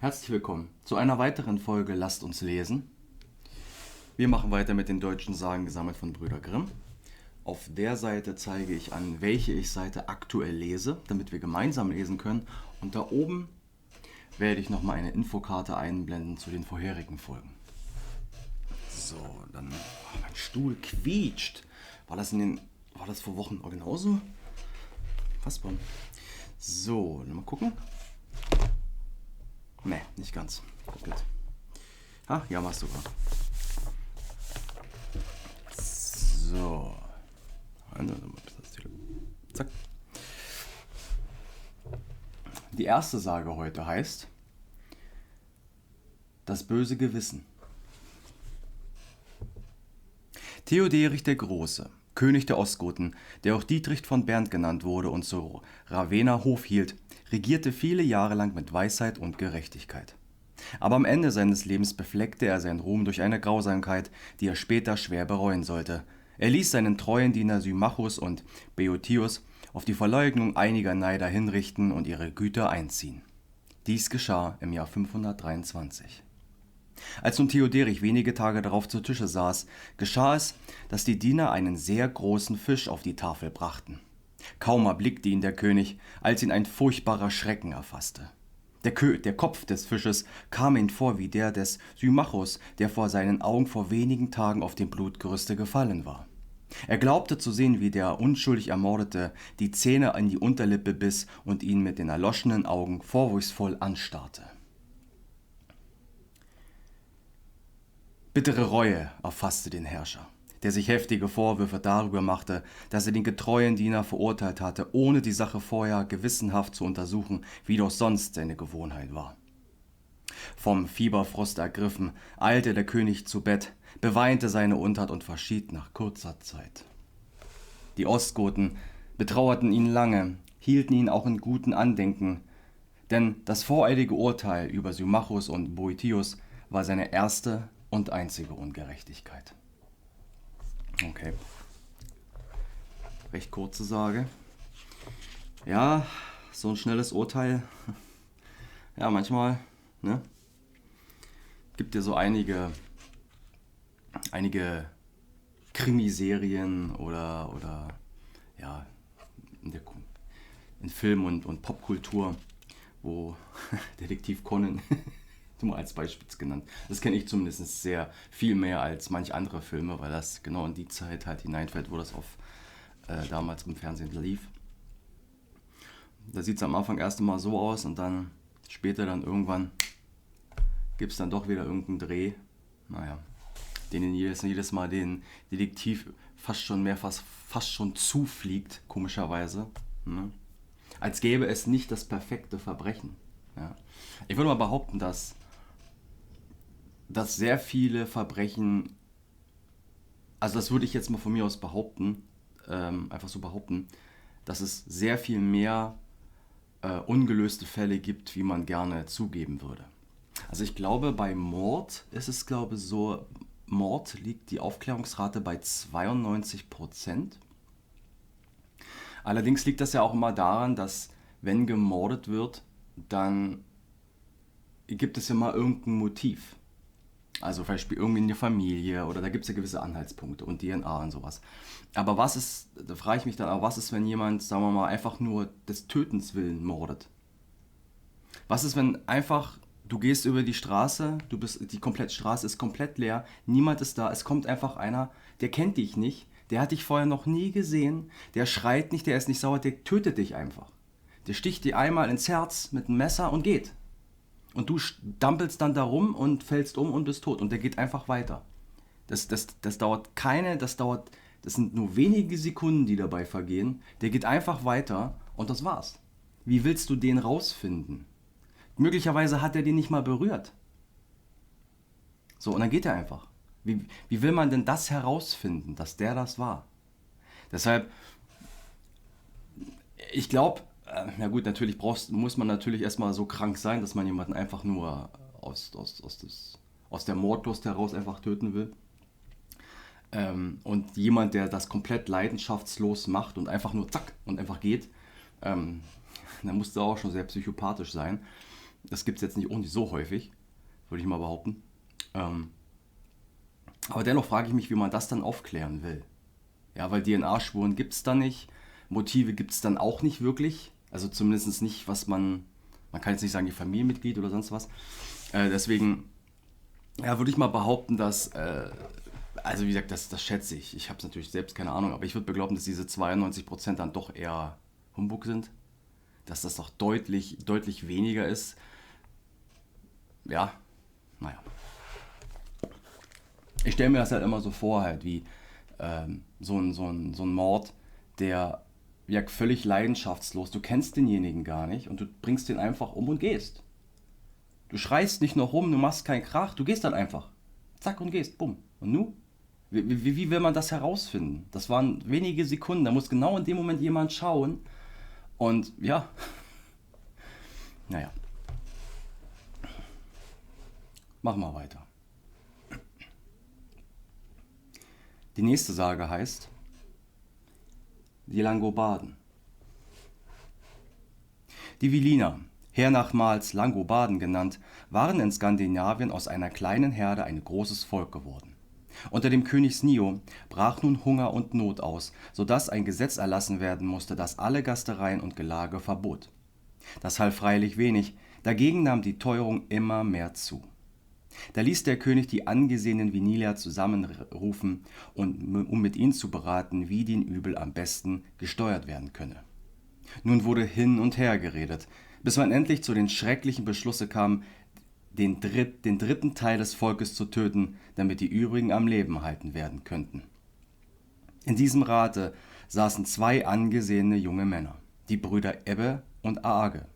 Herzlich willkommen zu einer weiteren Folge Lasst uns lesen. Wir machen weiter mit den deutschen Sagen gesammelt von Brüder Grimm. Auf der Seite zeige ich an, welche ich Seite aktuell lese, damit wir gemeinsam lesen können. Und da oben werde ich nochmal eine Infokarte einblenden zu den vorherigen Folgen. So, dann... Oh, mein Stuhl quietscht. War das vor Wochen auch genauso? Fassbar. So, mal gucken. Ne, nicht ganz. Gut. Ja, machst du sogar. So. Zack. Die erste Sage heute heißt Das böse Gewissen. Theoderich der Große, König der Ostgoten, der auch Dietrich von Bern genannt wurde und zu Ravenna Hof hielt, regierte viele Jahre lang mit Weisheit und Gerechtigkeit. Aber am Ende seines Lebens befleckte er seinen Ruhm durch eine Grausamkeit, die er später schwer bereuen sollte. Er ließ seinen treuen Diener Symmachus und Boethius auf die Verleugnung einiger Neider hinrichten und ihre Güter einziehen. Dies geschah im Jahr 523. Als nun Theoderich wenige Tage darauf zu Tische saß, geschah es, dass die Diener einen sehr großen Fisch auf die Tafel brachten. Kaum erblickte ihn der König, als ihn ein furchtbarer Schrecken erfasste. Der Kopf des Fisches kam ihm vor wie der des Symmachus, der vor seinen Augen vor wenigen Tagen auf dem Blutgerüste gefallen war. Er glaubte zu sehen, wie der unschuldig Ermordete die Zähne in die Unterlippe biss und ihn mit den erloschenen Augen vorwurfsvoll anstarrte. Bittere Reue erfasste den Herrscher, der sich heftige Vorwürfe darüber machte, dass er den getreuen Diener verurteilt hatte, ohne die Sache vorher gewissenhaft zu untersuchen, wie doch sonst seine Gewohnheit war. Vom Fieberfrost ergriffen, eilte der König zu Bett, beweinte seine Untat und verschied nach kurzer Zeit. Die Ostgoten betrauerten ihn lange, hielten ihn auch in gutem Andenken, denn das voreilige Urteil über Symmachus und Boethius war seine erste und einzige Ungerechtigkeit. Okay. Recht kurze Sage. Ja, so ein schnelles Urteil. Ja, manchmal, ne? Gibt ja so einige Krimiserien oder ja, in Film und Popkultur, wo Detektiv Conan nur als Beispiel genannt. Das kenne ich zumindest sehr viel mehr als manch andere Filme, weil das genau in die Zeit halt hineinfällt, wo das damals im Fernsehen lief. Da sieht es am Anfang erst einmal so aus und dann später dann irgendwann gibt es dann doch wieder irgendeinen Dreh. Naja, denen jedes Mal den Detektiv fast schon zufliegt, komischerweise. Ne? Als gäbe es nicht das perfekte Verbrechen. Ja. Ich würde mal behaupten, dass sehr viele Verbrechen, also das würde ich jetzt mal von mir aus behaupten, einfach so behaupten, dass es sehr viel mehr ungelöste Fälle gibt, wie man gerne zugeben würde. Also ich glaube, bei Mord ist es, so, Mord liegt die Aufklärungsrate bei 92%. Allerdings liegt das ja auch immer daran, dass wenn gemordet wird, dann gibt es ja mal irgendein Motiv. Also zum Beispiel irgendwie in der Familie oder da gibt es ja gewisse Anhaltspunkte und DNA und sowas. Aber da frage ich mich dann auch, was ist, wenn jemand, sagen wir mal, einfach nur des Tötens willen mordet? Was ist, wenn einfach, du gehst über die Straße, die Straße ist komplett leer, niemand ist da, es kommt einfach einer, der kennt dich nicht, der hat dich vorher noch nie gesehen, der schreit nicht, der ist nicht sauer, der tötet dich einfach. Der sticht dir einmal ins Herz mit einem Messer und geht. Und du dampelst dann da rum und fällst um und bist tot. Und der geht einfach weiter. Das sind nur wenige Sekunden, die dabei vergehen. Der geht einfach weiter und das war's. Wie willst du den rausfinden? Möglicherweise hat er den nicht mal berührt. So, und dann geht er einfach. Wie will man denn das herausfinden, dass der das war? Deshalb, ich glaube, na gut, natürlich muss man natürlich erstmal so krank sein, dass man jemanden einfach nur aus der Mordlust heraus einfach töten will. Und jemand, der das komplett leidenschaftslos macht und einfach nur zack und einfach geht, dann muss der auch schon sehr psychopathisch sein. Das gibt es jetzt nicht auch nicht so häufig, würde ich mal behaupten. Ähm, aber dennoch frage ich mich, wie man das dann aufklären will. Ja, weil DNA-Spuren gibt es da nicht, Motive gibt es dann auch nicht wirklich. Also zumindest nicht, was man kann jetzt nicht sagen, ihr Familienmitglied oder sonst was. Deswegen ja, würde ich mal behaupten, dass, also wie gesagt, das schätze ich. Ich habe es natürlich selbst keine Ahnung, aber ich würde beglauben, dass diese 92% dann doch eher Humbug sind. Dass das doch deutlich, deutlich weniger ist. Ja, naja. Ich stelle mir das halt immer so vor, halt wie so ein Mord, der ja völlig leidenschaftslos, du kennst denjenigen gar nicht und du bringst den einfach um und gehst. Du schreist nicht noch rum, du machst keinen Krach, du gehst dann einfach. Zack und gehst, bumm. Und nu? Wie will man das herausfinden? Das waren wenige Sekunden, da muss genau in dem Moment jemand schauen und ja, naja, machen wir weiter. Die nächste Sage heißt die Langobarden. Die Viliner, hernachmals Langobarden genannt, waren in Skandinavien aus einer kleinen Herde ein großes Volk geworden. Unter dem König Snio brach nun Hunger und Not aus, so dass ein Gesetz erlassen werden musste, das alle Gastereien und Gelage verbot. Das half freilich wenig, dagegen nahm die Teuerung immer mehr zu. Da ließ der König die angesehenen Vinilier zusammenrufen, um mit ihnen zu beraten, wie den Übel am besten gesteuert werden könne. Nun wurde hin und her geredet, bis man endlich zu den schrecklichen Beschlüsse kam, den dritten Teil des Volkes zu töten, damit die übrigen am Leben halten werden könnten. In diesem Rate saßen zwei angesehene junge Männer, die Brüder Ebbe und Aage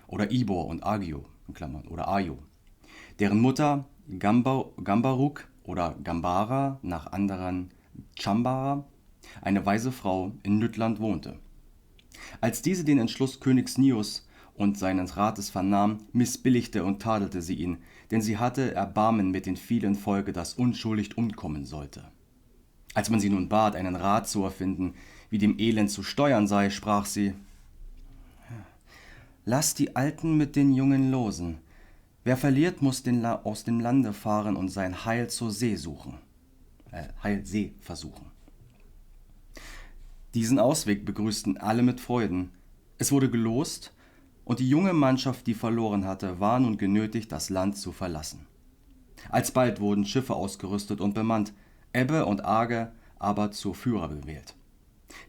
oder Ibor und Agio in Klammern, oder Ajo, deren Mutter Gambaruk oder Gambara, nach anderen Chambara, eine weise Frau in Nüttland wohnte. Als diese den Entschluss Königs Nios und seines Rates vernahm, missbilligte und tadelte sie ihn, denn sie hatte Erbarmen mit den vielen Volke, das unschuldig umkommen sollte. Als man sie nun bat, einen Rat zu erfinden, wie dem Elend zu steuern sei, sprach sie: Lass die Alten mit den Jungen losen. Wer verliert, muss aus dem Lande fahren und sein Heilsee versuchen. Diesen Ausweg begrüßten alle mit Freuden. Es wurde gelost, und die junge Mannschaft, die verloren hatte, war nun genötigt, das Land zu verlassen. Alsbald wurden Schiffe ausgerüstet und bemannt, Ebbe und Aage aber zur Führer gewählt.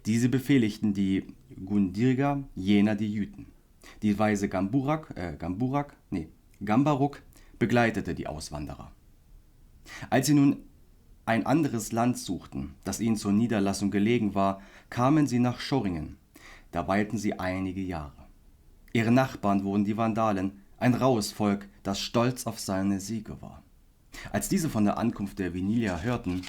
Diese befehligten die Gundirger, jener die Jüten. Die weise Gambaruk begleitete die Auswanderer. Als sie nun ein anderes Land suchten, das ihnen zur Niederlassung gelegen war, kamen sie nach Schorringen. Da weilten sie einige Jahre. Ihre Nachbarn wurden die Vandalen, ein rauhes Volk, das stolz auf seine Siege war. Als diese von der Ankunft der Vinilier hörten,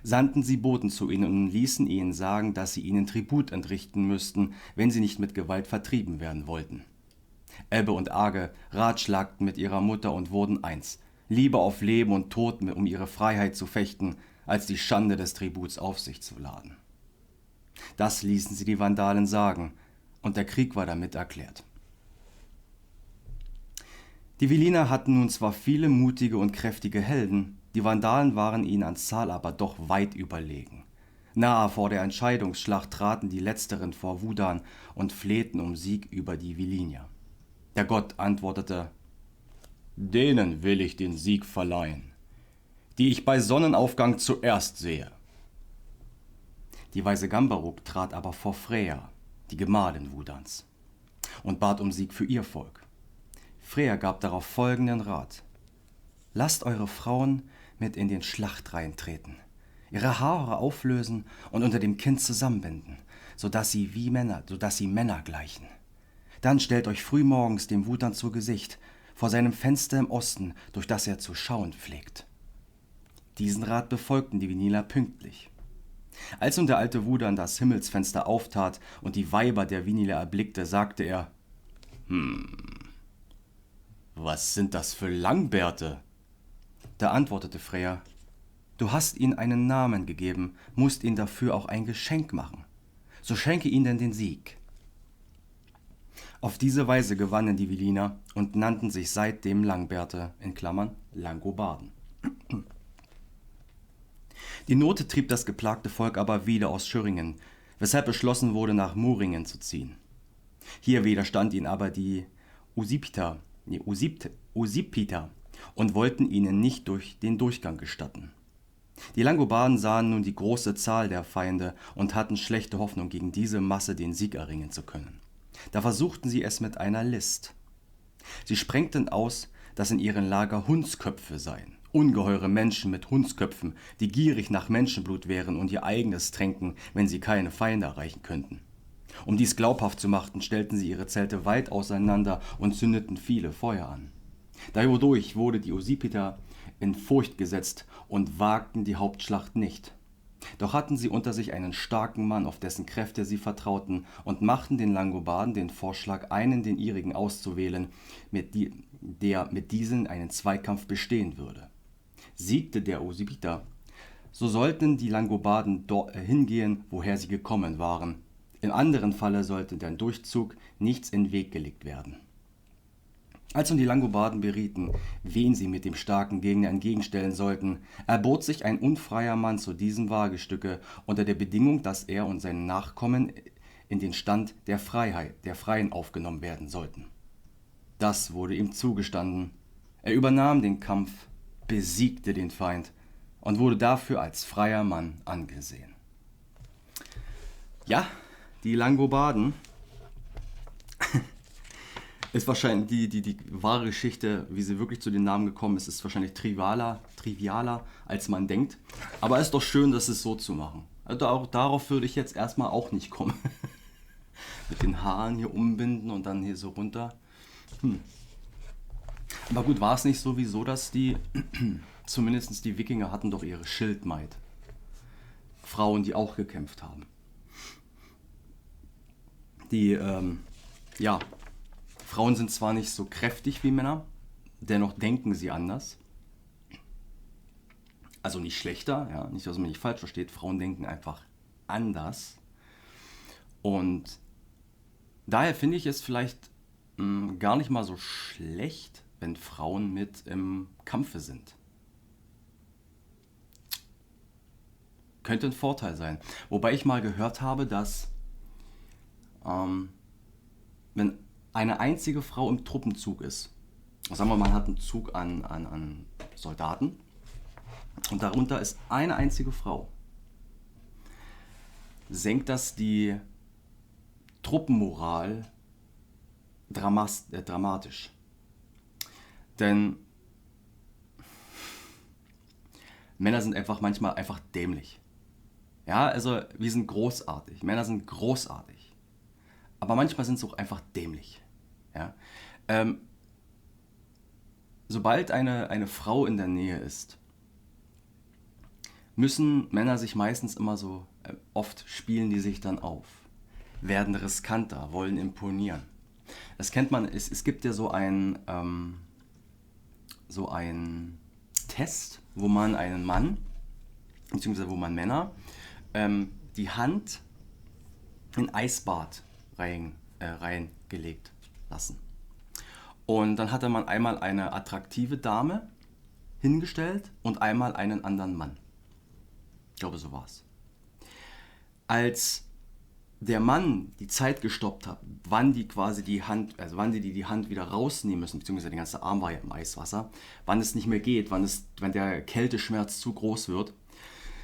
sandten sie Boten zu ihnen und ließen ihnen sagen, dass sie ihnen Tribut entrichten müssten, wenn sie nicht mit Gewalt vertrieben werden wollten. Ebbe und Aage ratschlagten mit ihrer Mutter und wurden eins, lieber auf Leben und Tod, um ihre Freiheit zu fechten, als die Schande des Tributs auf sich zu laden. Das ließen sie die Vandalen sagen, und der Krieg war damit erklärt. Die Viliner hatten nun zwar viele mutige und kräftige Helden, die Vandalen waren ihnen an Zahl aber doch weit überlegen. Nahe vor der Entscheidungsschlacht traten die Letzteren vor Wudan und flehten um Sieg über die Vilinier. Der Gott antwortete: Denen will ich den Sieg verleihen, die ich bei Sonnenaufgang zuerst sehe. Die weise Gambaruk trat aber vor Freya, die Gemahlin Wudans, und bat um Sieg für ihr Volk. Freya gab darauf folgenden Rat: Lasst eure Frauen mit in den Schlachtreihen treten, ihre Haare auflösen und unter dem Kinn zusammenbinden, sodass sie Männer gleichen. Dann stellt euch frühmorgens dem Wudan zu Gesicht, vor seinem Fenster im Osten, durch das er zu schauen pflegt. Diesen Rat befolgten die Vinilier pünktlich. Als nun der alte Wudan das Himmelsfenster auftat und die Weiber der Vinilier erblickte, sagte er: Was sind das für Langbärte? Da antwortete Freya: Du hast ihnen einen Namen gegeben, musst ihnen dafür auch ein Geschenk machen. So schenke ihnen den Sieg. Auf diese Weise gewannen die Weliner und nannten sich seitdem Langbärte (Langobarden). Die Not trieb das geplagte Volk aber wieder aus Schüringen, weshalb beschlossen wurde, nach Muringen zu ziehen. Hier widerstand ihnen aber die Usipiter und wollten ihnen nicht den Durchgang gestatten. Die Langobarden sahen nun die große Zahl der Feinde und hatten schlechte Hoffnung, gegen diese Masse den Sieg erringen zu können. Da versuchten sie es mit einer List. Sie sprengten aus, dass in ihrem Lager Hundsköpfe seien, ungeheure Menschen mit Hundsköpfen, die gierig nach Menschenblut wären und ihr eigenes tränken, wenn sie keine Feinde erreichen könnten. Um dies glaubhaft zu machen, stellten sie ihre Zelte weit auseinander und zündeten viele Feuer an. Dadurch wurde die Usipiter in Furcht gesetzt und wagten die Hauptschlacht nicht. Doch hatten sie unter sich einen starken Mann, auf dessen Kräfte sie vertrauten, und machten den Langobarden den Vorschlag, einen den ihrigen auszuwählen, der mit diesen einen Zweikampf bestehen würde. Siegte der Usipiter, so sollten die Langobarden hingehen, woher sie gekommen waren. Im anderen Falle sollte der Durchzug nichts in den Weg gelegt werden. Als nun die Langobarden berieten, wen sie mit dem starken Gegner entgegenstellen sollten, erbot sich ein unfreier Mann zu diesem Wagestücke unter der Bedingung, dass er und seine Nachkommen in den Stand der Freien aufgenommen werden sollten. Das wurde ihm zugestanden. Er übernahm den Kampf, besiegte den Feind und wurde dafür als freier Mann angesehen. Ja, die Langobarden ist wahrscheinlich die wahre Geschichte, wie sie wirklich zu den Namen gekommen ist wahrscheinlich trivialer, als man denkt. Aber es ist doch schön, das ist so zu machen. Also auch darauf würde ich jetzt erstmal auch nicht kommen. Mit den Haaren hier umbinden und dann hier so runter. Aber gut, war es nicht sowieso, dass zumindest die Wikinger hatten doch ihre Schildmaid. Frauen, die auch gekämpft haben. Frauen sind zwar nicht so kräftig wie Männer, dennoch denken sie anders. Also nicht schlechter, ja, nicht, dass man mich falsch versteht. Frauen denken einfach anders. Und daher finde ich es vielleicht gar nicht mal so schlecht, wenn Frauen mit im Kampfe sind. Könnte ein Vorteil sein. Wobei ich mal gehört habe, dass wenn eine einzige Frau im Truppenzug ist, sagen wir mal, man hat einen Zug an Soldaten und darunter ist eine einzige Frau, senkt das die Truppenmoral dramatisch. Denn Männer sind manchmal einfach dämlich. Ja, also wir sind großartig. Männer sind großartig. Aber manchmal sind sie auch einfach dämlich. Ja? Sobald eine Frau in der Nähe ist, müssen Männer sich meistens immer so, oft spielen die sich dann auf, werden riskanter, wollen imponieren. Das kennt man, es gibt ja so ein Test, wo man einen Mann, beziehungsweise wo man Männer, die Hand in Eisbad reingelegt lassen. Und dann hatte man einmal eine attraktive Dame hingestellt und einmal einen anderen Mann. Ich glaube, so war es. Als der Mann die Zeit gestoppt hat, wann die quasi die Hand wieder rausnehmen müssen, beziehungsweise der ganze Arm war ja im Eiswasser, wann es nicht mehr geht, wenn der Kälteschmerz zu groß wird,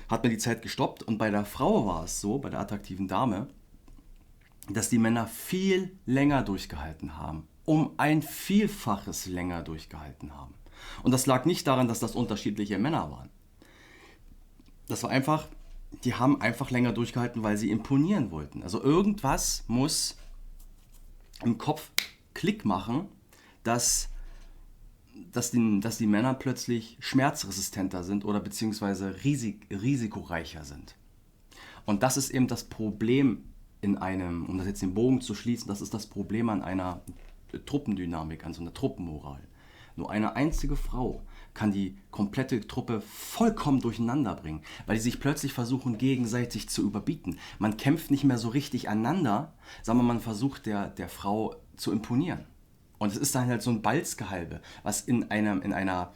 hat man die Zeit gestoppt. Und bei der Frau war es so, bei der attraktiven Dame, dass die Männer viel länger durchgehalten haben, um ein Vielfaches länger durchgehalten haben. Und das lag nicht daran, dass das unterschiedliche Männer waren. Das war einfach, die haben einfach länger durchgehalten, weil sie imponieren wollten. Also irgendwas muss im Kopf Klick machen, dass die Männer plötzlich schmerzresistenter sind oder beziehungsweise risikoreicher sind. Und das ist eben das Problem um das jetzt den Bogen zu schließen, das ist das Problem an einer Truppendynamik, an so einer Truppenmoral. Nur eine einzige Frau kann die komplette Truppe vollkommen durcheinander bringen, weil die sich plötzlich versuchen, gegenseitig zu überbieten. Man kämpft nicht mehr so richtig einander, sondern man versucht der Frau zu imponieren. Und es ist dann halt so ein Balzgehalbe, was in einer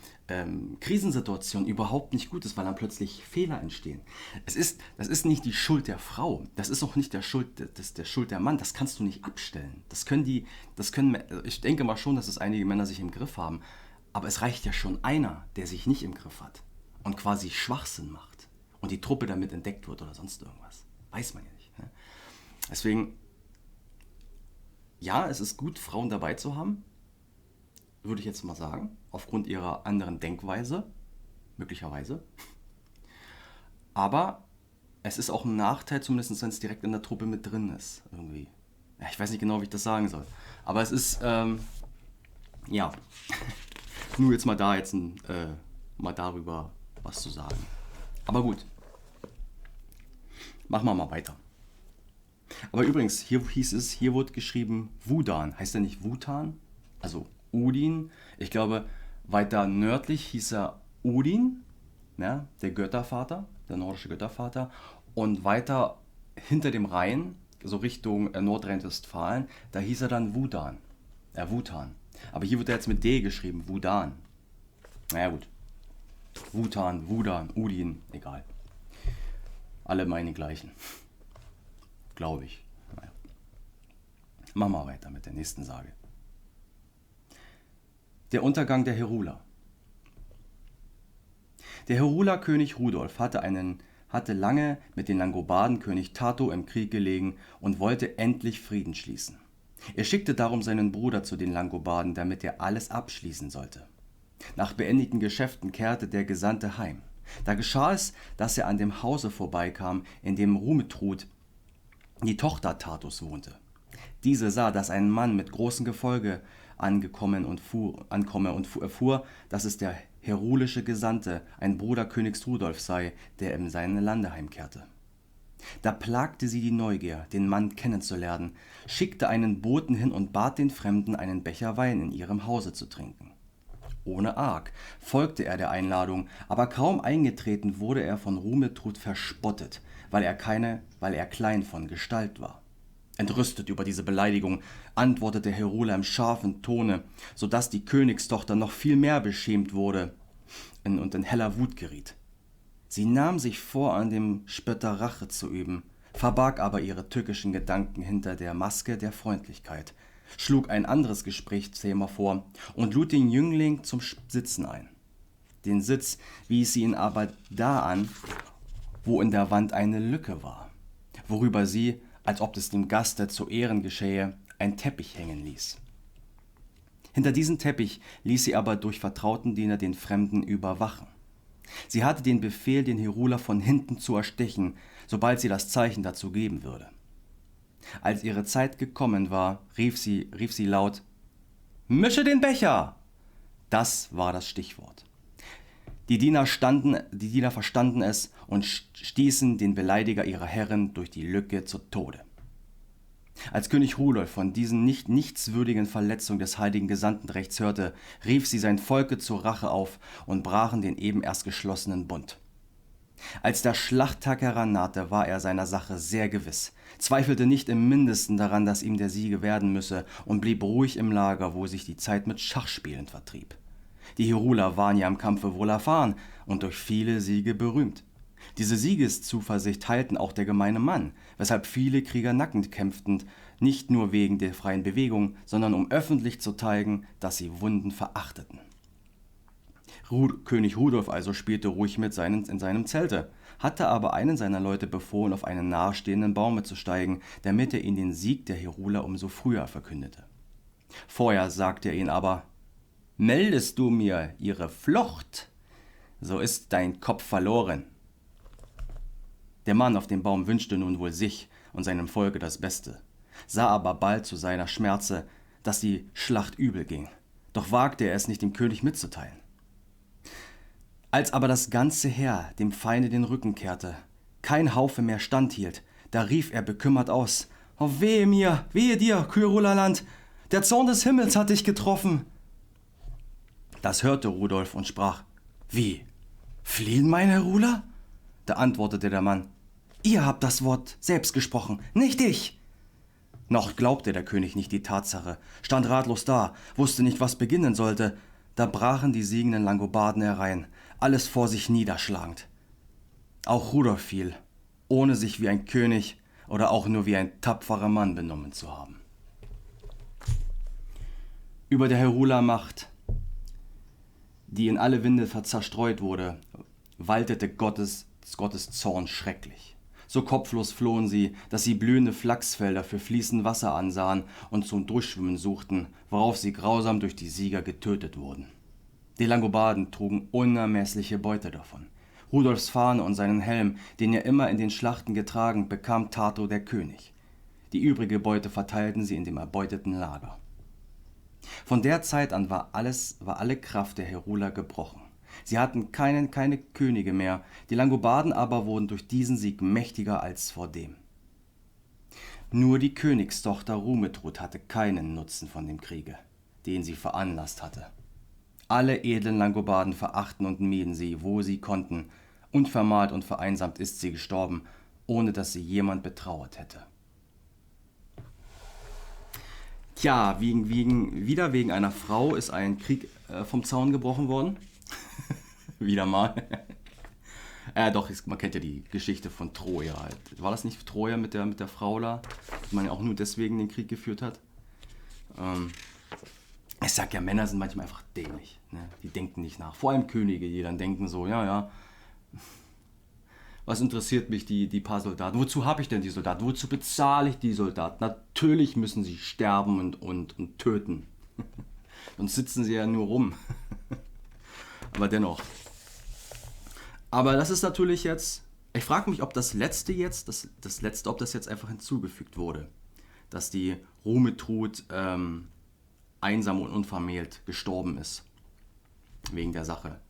Krisensituation überhaupt nicht gut ist, weil dann plötzlich Fehler entstehen. Das ist nicht die Schuld der Frau, das ist auch nicht der Schuld der Mann, das kannst du nicht abstellen. Ich denke mal schon, dass es einige Männer sich im Griff haben, aber es reicht ja schon einer, der sich nicht im Griff hat und quasi Schwachsinn macht und die Truppe damit entdeckt wird oder sonst irgendwas. Weiß man ja nicht. Ne? Deswegen, ja, es ist gut, Frauen dabei zu haben, würde ich jetzt mal sagen, aufgrund ihrer anderen Denkweise, möglicherweise. Aber es ist auch ein Nachteil, zumindest wenn es direkt in der Truppe mit drin ist, irgendwie. Ja, ich weiß nicht genau, wie ich das sagen soll. Aber es ist, ja, nur jetzt mal mal darüber was zu sagen. Aber gut, machen wir mal weiter. Aber übrigens, hier wird geschrieben Wudan. Heißt er nicht Wutan? Also Odin. Ich glaube, weiter nördlich hieß er Odin, ja, der Göttervater, der nordische Göttervater. Und weiter hinter dem Rhein, so Richtung Nordrhein-Westfalen, da hieß er dann Wudan. Wutan. Aber hier wird er jetzt mit D geschrieben, Wudan. Naja gut. Wutan, Wudan, Udin, egal. Alle meine gleichen. Glaube ich. Naja. Machen wir weiter mit der nächsten Sage. Der Untergang der Heruler. Der Heruler-König Rudolf hatte lange mit dem Langobarden-König Tato im Krieg gelegen und wollte endlich Frieden schließen. Er schickte darum seinen Bruder zu den Langobarden, damit er alles abschließen sollte. Nach beendigten Geschäften kehrte der Gesandte heim. Da geschah es, dass er an dem Hause vorbeikam, in dem Rumetrud, die Tochter Tatos, wohnte. Diese sah, dass ein Mann mit großem Gefolge ankomme und erfuhr, dass es der herulische Gesandte, ein Bruder Königs Rudolf sei, der in sein Lande heimkehrte. Da plagte sie die Neugier, den Mann kennenzulernen, schickte einen Boten hin und bat den Fremden, einen Becher Wein in ihrem Hause zu trinken. Ohne Arg folgte er der Einladung, aber kaum eingetreten wurde er von Rumetrud verspottet, weil er klein von Gestalt war. Entrüstet über diese Beleidigung antwortete Heruler im scharfen Tone, so dass die Königstochter noch viel mehr beschämt wurde und in heller Wut geriet. Sie nahm sich vor, an dem Spötter Rache zu üben, verbarg aber ihre tückischen Gedanken hinter der Maske der Freundlichkeit, schlug ein anderes Gesprächsthema vor und lud den Jüngling zum Sitzen ein. Den Sitz wies sie ihn aber da an, wo in der Wand eine Lücke war, worüber sie, als ob es dem Gaste zu Ehren geschähe, einen Teppich hängen ließ. Hinter diesen Teppich ließ sie aber durch vertrauten Diener den Fremden überwachen. Sie hatte den Befehl, den Heruler von hinten zu erstechen, sobald sie das Zeichen dazu geben würde. Als ihre Zeit gekommen war, rief sie laut: »Mische den Becher!« Das war das Stichwort. Die Diener verstanden es und stießen den Beleidiger ihrer Herrin durch die Lücke zu Tode. Als König Rudolf von diesen nicht nichtswürdigen Verletzungen des heiligen Gesandtenrechts hörte, rief sie sein Volke zur Rache auf und brachen den eben erst geschlossenen Bund. Als der Schlachttag herannahte, war er seiner Sache sehr gewiss, zweifelte nicht im Mindesten daran, dass ihm der Sieg werden müsse und blieb ruhig im Lager, wo sich die Zeit mit Schachspielen vertrieb. Die Heruler waren ja im Kampfe wohl erfahren und durch viele Siege berühmt. Diese Siegeszuversicht teilten auch der gemeine Mann, weshalb viele Krieger nackend kämpften, nicht nur wegen der freien Bewegung, sondern um öffentlich zu zeigen, dass sie Wunden verachteten. König Rudolf also spielte ruhig in seinem Zelte, hatte aber einen seiner Leute befohlen, auf einen nahestehenden Baume zu steigen, damit er ihnen den Sieg der Heruler umso früher verkündete. Vorher sagte er ihnen aber: »Meldest du mir ihre Flucht, so ist dein Kopf verloren.« Der Mann auf dem Baum wünschte nun wohl sich und seinem Volke das Beste, sah aber bald zu seiner Schmerze, dass die Schlacht übel ging, doch wagte er es nicht, dem König mitzuteilen. Als aber das ganze Heer dem Feinde den Rücken kehrte, kein Haufe mehr standhielt, da rief er bekümmert aus: »Oh, wehe mir, wehe dir, Herulerland, der Zorn des Himmels hat dich getroffen!« Das hörte Rudolf und sprach: »Wie? Fliehen, mein Herr Ruler?« Da antwortete der Mann: »Ihr habt das Wort selbst gesprochen, nicht ich!« Noch glaubte der König nicht die Tatsache, stand ratlos da, wusste nicht, was beginnen sollte. Da brachen die siegenden Langobarden herein, alles vor sich niederschlagend. Auch Rudolf fiel, ohne sich wie ein König oder auch nur wie ein tapferer Mann benommen zu haben. Über der Herula-Macht, die in alle Winde zerstreut wurde, waltete Gottes Zorn schrecklich. So kopflos flohen sie, dass sie blühende Flachsfelder für fließend Wasser ansahen und zum Durchschwimmen suchten, worauf sie grausam durch die Sieger getötet wurden. Die Langobarden trugen unermessliche Beute davon. Rudolfs Fahne und seinen Helm, den er immer in den Schlachten getragen, bekam Tato der König. Die übrige Beute verteilten sie in dem erbeuteten Lager. Von der Zeit an war alle Kraft der Heruler gebrochen. Sie hatten keine Könige mehr, die Langobarden aber wurden durch diesen Sieg mächtiger als vordem. Nur die Königstochter Rumetrud hatte keinen Nutzen von dem Kriege, den sie veranlasst hatte. Alle edlen Langobarden verachten und mieden sie, wo sie konnten. Unvermahlt und vereinsamt ist sie gestorben, ohne dass sie jemand betrauert hätte. Tja, wieder wegen einer Frau ist ein Krieg vom Zaun gebrochen worden. Wieder mal. Doch, man kennt ja die Geschichte von Troja. War das nicht Troja mit der Frau da, die man ja auch nur deswegen den Krieg geführt hat? Ich sag ja, Männer sind manchmal einfach dämlich. Ne? Die denken nicht nach. Vor allem Könige, die dann denken so, ja, was interessiert mich die paar Soldaten? Wozu habe ich denn die Soldaten? Wozu bezahle ich die Soldaten? Natürlich müssen sie sterben und töten. Sonst sitzen sie ja nur rum. Aber dennoch. Aber das ist natürlich jetzt, ich frage mich, ob das Letzte, ob das jetzt einfach hinzugefügt wurde. Dass die Rumetrud einsam und unvermählt gestorben ist. Wegen der Sache.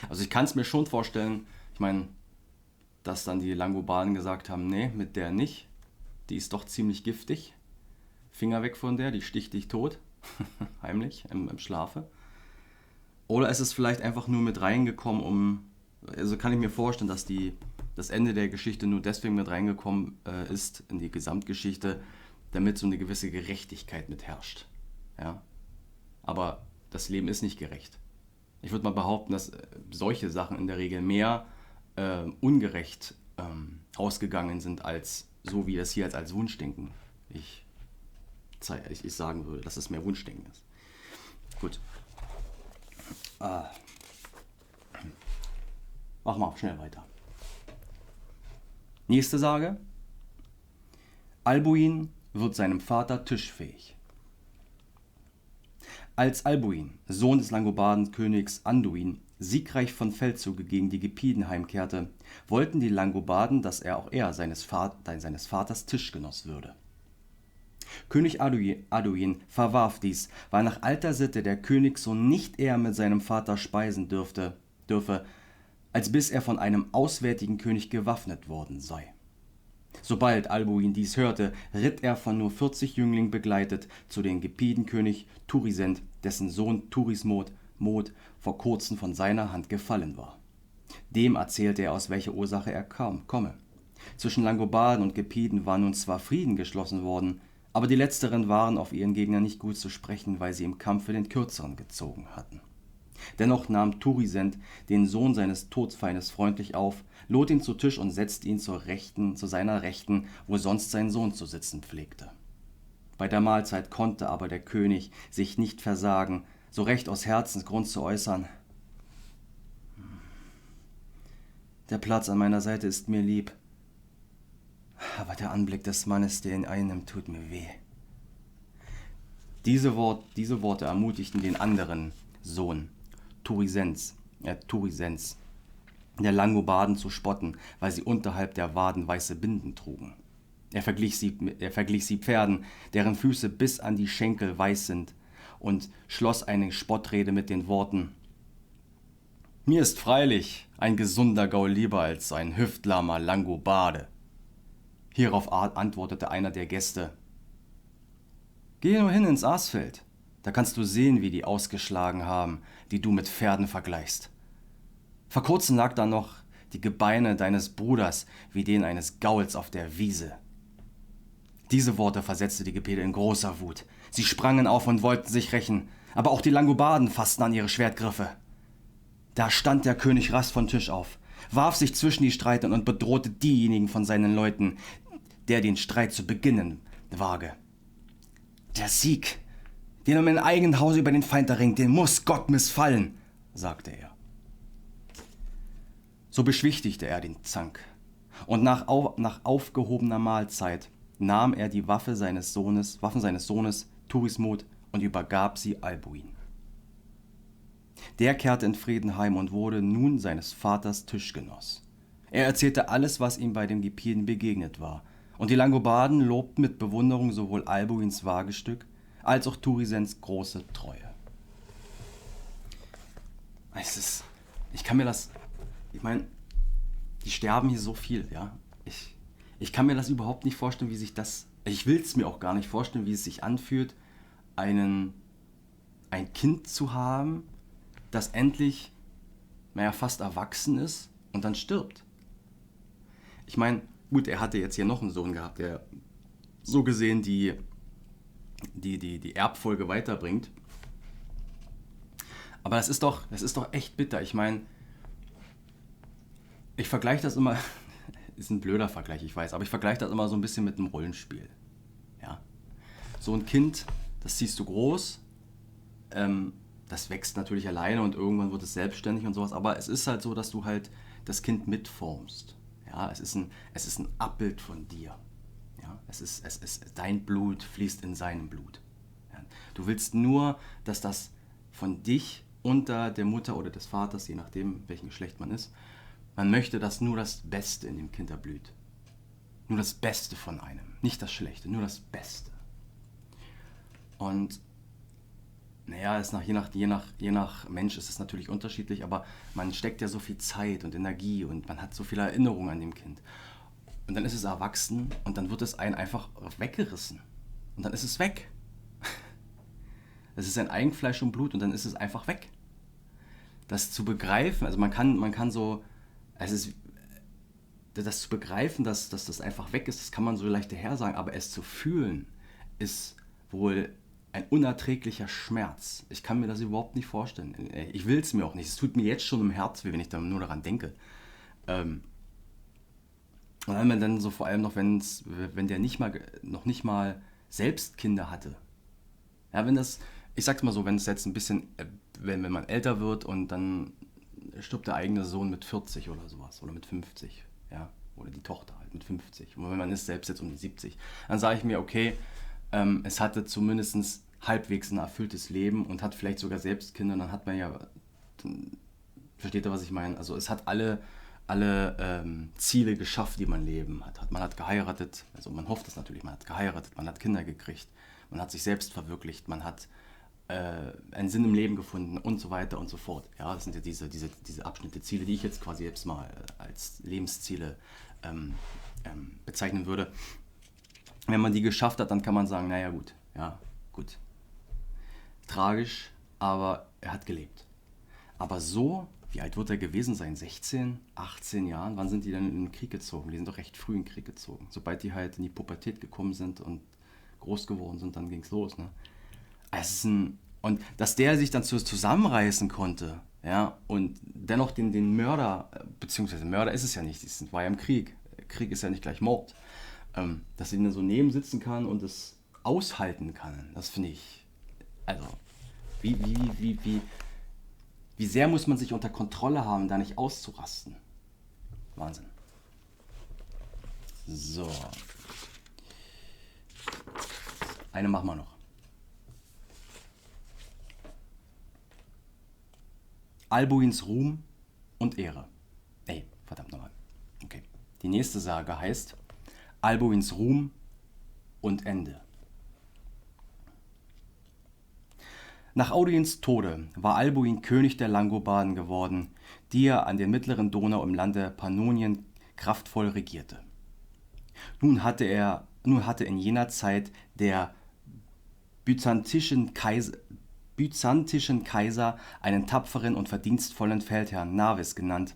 Also ich kann es mir schon vorstellen, ich meine, dass dann die Langobarden gesagt haben, nee, mit der nicht. Die ist doch ziemlich giftig. Finger weg von der, die sticht dich tot. Heimlich, im Schlafe. Oder ist es vielleicht einfach nur mit reingekommen, also kann ich mir vorstellen, dass das Ende der Geschichte nur deswegen mit reingekommen ist in die Gesamtgeschichte, damit so eine gewisse Gerechtigkeit mit herrscht. Ja? Aber das Leben ist nicht gerecht. Ich würde mal behaupten, dass solche Sachen in der Regel mehr ungerecht ausgegangen sind, als so wie das hier als Wunschdenken ich sagen würde, dass es mehr Wunschdenken ist. Gut. Machen wir schnell weiter. Nächste Sage. Albuin wird seinem Vater tischfähig. Als Albuin, Sohn des Langobardenkönigs Anduin, siegreich von Feldzüge gegen die Gepiden heimkehrte, wollten die Langobarden, dass auch er seines Vaters Tischgenoss würde. König Aduin verwarf dies, weil nach alter Sitte der Königssohn nicht eher mit seinem Vater speisen dürfe, als bis er von einem auswärtigen König gewaffnet worden sei. Sobald Albuin dies hörte, ritt er von nur 40 Jünglingen begleitet zu dem Gepidenkönig Turisent, dessen Sohn Turismod vor kurzem von seiner Hand gefallen war. Dem erzählte er, aus welcher Ursache er komme. Zwischen Langobarden und Gepiden war nun zwar Frieden geschlossen worden, aber die letzteren waren auf ihren Gegner nicht gut zu sprechen, weil sie im Kampfe den Kürzeren gezogen hatten. Dennoch nahm Turisent den Sohn seines Todfeindes freundlich auf, lud ihn zu Tisch und setzte ihn zu seiner Rechten, wo sonst sein Sohn zu sitzen pflegte. Bei der Mahlzeit konnte aber der König sich nicht versagen, so recht aus Herzensgrund zu äußern: Der Platz an meiner Seite ist mir lieb, aber der Anblick des Mannes, der ihn einnimmt, tut mir weh. Diese Worte ermutigten den anderen Sohn, Turisens, der Langobarden zu spotten, weil sie unterhalb der Waden weiße Binden trugen. Er verglich sie Pferden, deren Füße bis an die Schenkel weiß sind, und schloss eine Spottrede mit den Worten: Mir ist freilich ein gesunder Gaul lieber als ein hüftlahmer Langobarde. Hierauf antwortete einer der Gäste: Geh nur hin ins Aasfeld, Da kannst du sehen, wie die ausgeschlagen haben, die du mit Pferden vergleichst. Vor kurzem lag da noch die Gebeine deines Bruders wie den eines Gauls auf der Wiese. Diese Worte versetzte die Gepede in großer Wut. Sie sprangen auf und wollten sich rächen, aber auch die Langobarden fassten an ihre Schwertgriffe. Da stand der König rasch von Tisch auf, warf sich zwischen die Streiter und bedrohte diejenigen von seinen Leuten, der den Streit zu beginnen wage. Der Sieg, den um im eigenen Hause über den Feind erringt, den muss Gott missfallen, sagte er. So beschwichtigte er den Zank, und nach aufgehobener Mahlzeit nahm er die Waffen seines Sohnes Turismod und übergab sie Albuin. Der kehrte in Frieden heim und wurde nun seines Vaters Tischgenoss. Er erzählte alles, was ihm bei den Gepiden begegnet war, und die Langobarden lobten mit Bewunderung sowohl Albuins Wagestück als auch Turisens große Treue. Ich meine, die sterben hier so viel, ja. Ich kann mir das überhaupt nicht vorstellen, ich will es mir auch gar nicht vorstellen, wie es sich anfühlt, ein Kind zu haben, das endlich, fast erwachsen ist und dann stirbt. Ich meine, gut, er hatte jetzt hier noch einen Sohn gehabt, der so gesehen die Erbfolge weiterbringt. Aber das ist doch echt bitter. Ich meine, ich vergleiche das immer, ist ein blöder Vergleich, ich weiß, aber ich vergleiche das immer so ein bisschen mit einem Rollenspiel. Ja? So ein Kind, das ziehst du groß, das wächst natürlich alleine und irgendwann wird es selbstständig und sowas, aber es ist halt so, dass du halt das Kind mitformst. Ja? Es ist ein Abbild von dir. Ja? Dein Blut fließt in seinem Blut. Ja? Du willst nur, dass das von dich unter der Mutter oder des Vaters, je nachdem, welchen Geschlecht man ist, man möchte, dass nur das Beste in dem Kind erblüht. Nur das Beste von einem. Nicht das Schlechte, nur das Beste. Und je nach Mensch ist es natürlich unterschiedlich, aber man steckt ja so viel Zeit und Energie und man hat so viele Erinnerungen an dem Kind. Und dann ist es erwachsen und dann wird es einen einfach weggerissen. Und dann ist es weg. Es ist ein Eigenfleisch und Blut und dann ist es einfach weg. Das zu begreifen, also man kann so, das zu begreifen, dass das einfach weg ist, das kann man so leicht daher sagen, aber es zu fühlen, ist wohl ein unerträglicher Schmerz. Ich kann mir das überhaupt nicht vorstellen. Ich will es mir auch nicht. Es tut mir jetzt schon im Herz weh, wenn ich da nur daran denke. Und dann so vor allem noch, wenn der noch nicht mal selbst Kinder hatte. Ja, ich sag's mal so, wenn es jetzt ein bisschen, wenn man älter wird und dann stirbt der eigene Sohn mit 40 oder sowas oder mit 50, ja, oder die Tochter halt mit 50. Und wenn man ist selbst jetzt um die 70, dann sage ich mir, okay, es hatte zumindest halbwegs ein erfülltes Leben und hat vielleicht sogar selbst Kinder, dann hat man ja, versteht ihr, was ich meine? Also es hat alle Ziele geschafft, die man Leben hat. Man hat geheiratet, also man hofft es natürlich, man hat geheiratet, man hat Kinder gekriegt, man hat sich selbst verwirklicht, man hat einen Sinn im Leben gefunden und so weiter und so fort. Ja, das sind ja diese Abschnitte, Ziele, die ich jetzt quasi selbst mal als Lebensziele bezeichnen würde. Wenn man die geschafft hat, dann kann man sagen, naja gut, ja, gut. Tragisch, aber er hat gelebt. Aber so, wie alt wird er gewesen sein? 16, 18 Jahren? Wann sind die dann in den Krieg gezogen? Die sind doch recht früh in den Krieg gezogen. Sobald die halt in die Pubertät gekommen sind und groß geworden sind, dann ging's los, ne? Und dass der sich dann zusammenreißen konnte, ja, und dennoch den Mörder, beziehungsweise Mörder ist es ja nicht, es war ja im Krieg. Krieg ist ja nicht gleich Mord. Dass er dann so neben sitzen kann und es aushalten kann, das finde ich, also, wie sehr muss man sich unter Kontrolle haben, da nicht auszurasten. Wahnsinn. So. Eine machen wir noch. Albuins Ruhm und Ehre. Verdammt nochmal. Okay. Die nächste Sage heißt Albuins Ruhm und Ende. Nach Auduins Tode war Albuin König der Langobarden geworden, die er an der mittleren Donau im Lande Pannonien kraftvoll regierte. Nun hatte in jener Zeit der byzantinischen Kaiser, einen tapferen und verdienstvollen Feldherrn Narses genannt,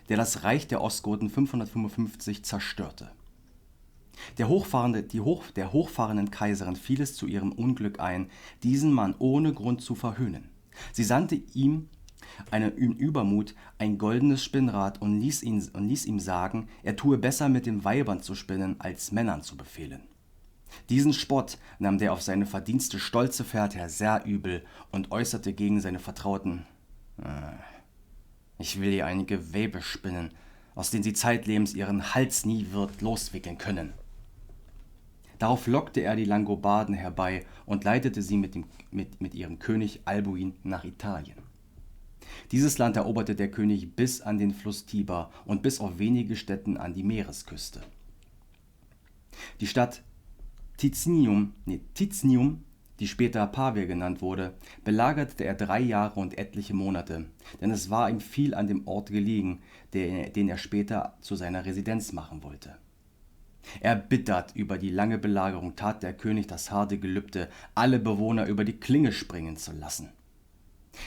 der das Reich der Ostgoten 555 zerstörte. Der hochfahrenden Kaiserin fiel es zu ihrem Unglück ein, diesen Mann ohne Grund zu verhöhnen. Sie sandte ihm in Übermut ein goldenes Spinnrad und ließ ihm sagen, er tue besser mit den Weibern zu spinnen, als Männern zu befehlen. Diesen Spott nahm der auf seine Verdienste stolze Feldherr sehr übel und äußerte gegen seine Vertrauten: Ich will ihr einige Gewebe spinnen, aus denen sie zeitlebens ihren Hals nie wird loswickeln können. Darauf lockte er die Langobarden herbei und leitete sie mit ihrem König Albuin nach Italien. Dieses Land eroberte der König bis an den Fluss Tiber und bis auf wenige Stätten an die Meeresküste. Die Stadt Tiznium, die später Pavia genannt wurde, belagerte er 3 Jahre und etliche Monate, denn es war ihm viel an dem Ort gelegen, den er später zu seiner Residenz machen wollte. Erbittert über die lange Belagerung tat der König das harte Gelübde, alle Bewohner über die Klinge springen zu lassen.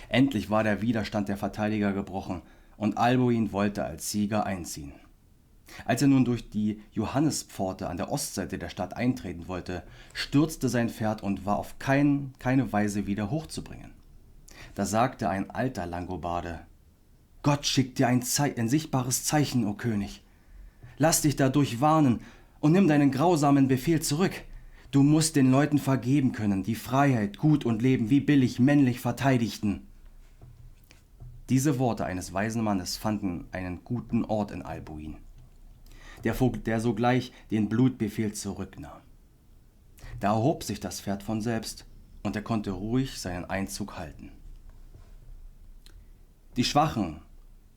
Endlich war der Widerstand der Verteidiger gebrochen und Albuin wollte als Sieger einziehen. Als er nun durch die Johannespforte an der Ostseite der Stadt eintreten wollte, stürzte sein Pferd und war auf keine Weise wieder hochzubringen. Da sagte ein alter Langobarde: Gott schickt dir ein sichtbares Zeichen, o König. Lass dich dadurch warnen und nimm deinen grausamen Befehl zurück. Du musst den Leuten vergeben können, die Freiheit, Gut und Leben wie billig männlich verteidigten. Diese Worte eines weisen Mannes fanden einen guten Ort in Albuin, der sogleich den Blutbefehl zurücknahm. Da erhob sich das Pferd von selbst und er konnte ruhig seinen Einzug halten. Die schwachen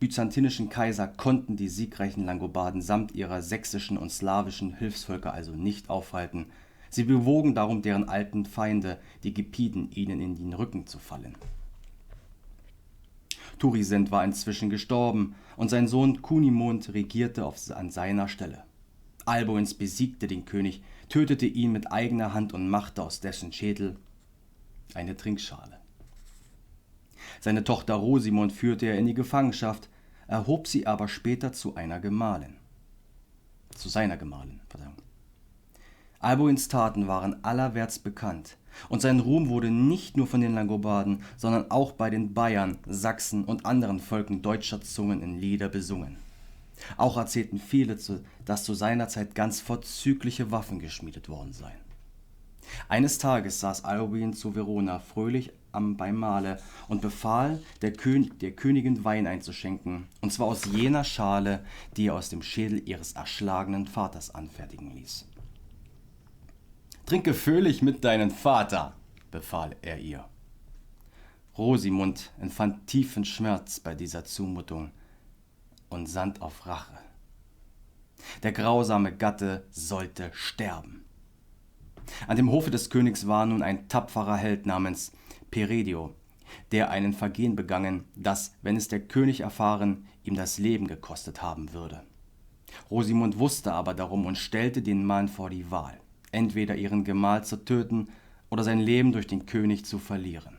byzantinischen Kaiser konnten die siegreichen Langobarden samt ihrer sächsischen und slawischen Hilfsvölker also nicht aufhalten. Sie bewogen darum deren alten Feinde, die Gepiden, ihnen in den Rücken zu fallen. Turisent war inzwischen gestorben und sein Sohn Kunimund regierte an seiner Stelle. Alboins besiegte den König, tötete ihn mit eigener Hand und machte aus dessen Schädel eine Trinkschale. Seine Tochter Rosimund führte er in die Gefangenschaft, erhob sie aber später zu seiner Gemahlin. Alboins Taten waren allerwärts bekannt, und sein Ruhm wurde nicht nur von den Langobarden, sondern auch bei den Bayern, Sachsen und anderen Völkern deutscher Zungen in Lieder besungen. Auch erzählten viele, dass zu seiner Zeit ganz vorzügliche Waffen geschmiedet worden seien. Eines Tages saß Alboin zu Verona fröhlich beim Mahle und befahl, der Königin Wein einzuschenken, und zwar aus jener Schale, die er aus dem Schädel ihres erschlagenen Vaters anfertigen ließ. »Trinke fröhlich mit deinem Vater«, befahl er ihr. Rosimund empfand tiefen Schmerz bei dieser Zumutung und sann auf Rache. Der grausame Gatte sollte sterben. An dem Hofe des Königs war nun ein tapferer Held namens Peredio, der ein Vergehen begangen, das, wenn es der König erfahren, ihm das Leben gekostet haben würde. Rosimund wusste aber darum und stellte den Mann vor die Wahl, entweder ihren Gemahl zu töten oder sein Leben durch den König zu verlieren.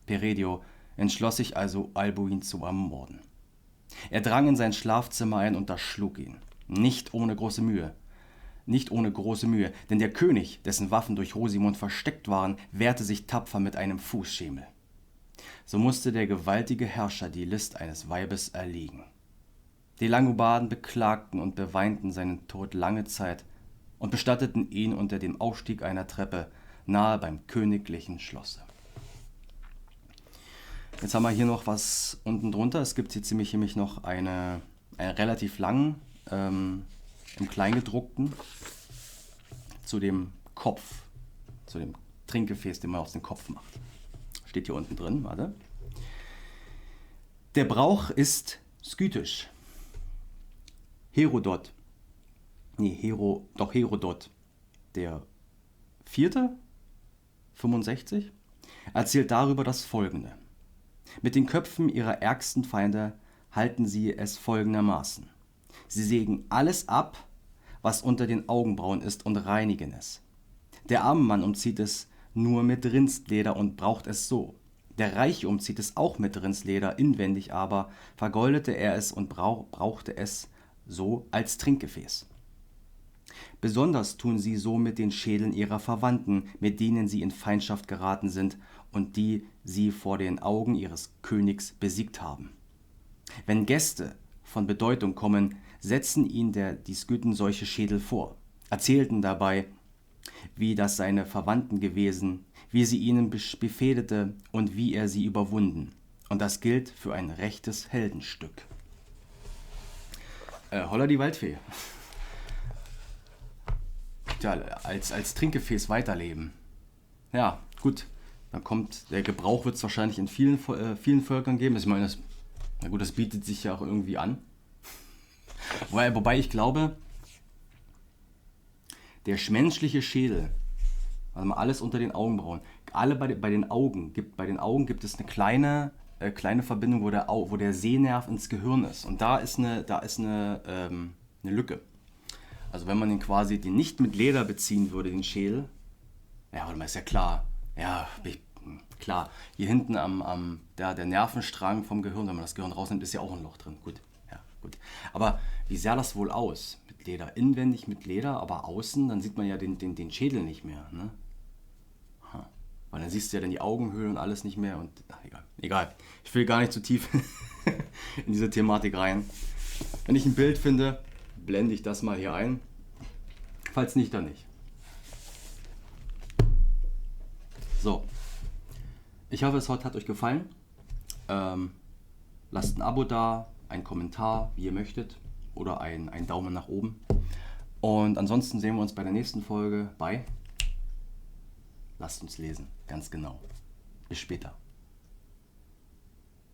Peredio entschloss sich also, Albuin zu ermorden. Er drang in sein Schlafzimmer ein und erschlug ihn, nicht ohne große Mühe, denn der König, dessen Waffen durch Rosimund versteckt waren, wehrte sich tapfer mit einem Fußschemel. So musste der gewaltige Herrscher die List eines Weibes erliegen. Die Langobarden beklagten und beweinten seinen Tod lange Zeit und bestatteten ihn unter dem Aufstieg einer Treppe nahe beim königlichen Schlosse. Jetzt haben wir hier noch was unten drunter. Es gibt hier nämlich noch einen relativ langen, im Kleingedruckten, zu dem Kopf, zu dem Trinkgefäß, den man aus dem Kopf macht. Steht hier unten drin, warte. Der Brauch ist skythisch. Herodot, der 4., 65, erzählt darüber das Folgende. Mit den Köpfen ihrer ärgsten Feinde halten sie es folgendermaßen. Sie sägen alles ab, was unter den Augenbrauen ist, und reinigen es. Der arme Mann umzieht es nur mit Rindsleder und braucht es so. Der Reiche umzieht es auch mit Rindsleder, inwendig aber vergoldete er es und brauchte es so als Trinkgefäß. Besonders tun sie so mit den Schädeln ihrer Verwandten, mit denen sie in Feindschaft geraten sind und die sie vor den Augen ihres Königs besiegt haben. Wenn Gäste von Bedeutung kommen, setzen ihnen die Skythen solche Schädel vor, erzählten dabei, wie das seine Verwandten gewesen, wie sie ihnen befehdete und wie er sie überwunden. Und das gilt für ein rechtes Heldenstück. Holla die Waldfee. Ja, als Trinkgefäß weiterleben. Ja, gut. Dann kommt, der Gebrauch wird es wahrscheinlich in vielen Völkern geben. Ich meine, das bietet sich ja auch irgendwie an. Wobei ich glaube, der menschliche Schädel, also mal alles unter den Augenbrauen, bei den Augen gibt es eine kleine Verbindung, wo der Sehnerv ins Gehirn ist. Und da ist eine Lücke. Also wenn man den nicht mit Leder beziehen würde, den Schädel, ja, warte mal, ist ja klar. Ja, klar. Hier hinten der Nervenstrang vom Gehirn, wenn man das Gehirn rausnimmt, ist ja auch ein Loch drin. Gut, ja, gut. Aber wie sah das wohl aus? Mit Leder, inwendig mit Leder, aber außen, dann sieht man ja den Schädel nicht mehr, ne? Weil dann siehst du ja dann die Augenhöhlen und alles nicht mehr und egal. Ich will gar nicht zu tief in diese Thematik rein. Wenn ich ein Bild finde, blende ich das mal hier ein. Falls nicht, dann nicht. So. Ich hoffe, es hat euch gefallen. Lasst ein Abo da, einen Kommentar, wie ihr möchtet. Oder einen Daumen nach oben. Und ansonsten sehen wir uns bei der nächsten Folge bei Lasst uns lesen. Ganz genau. Bis später.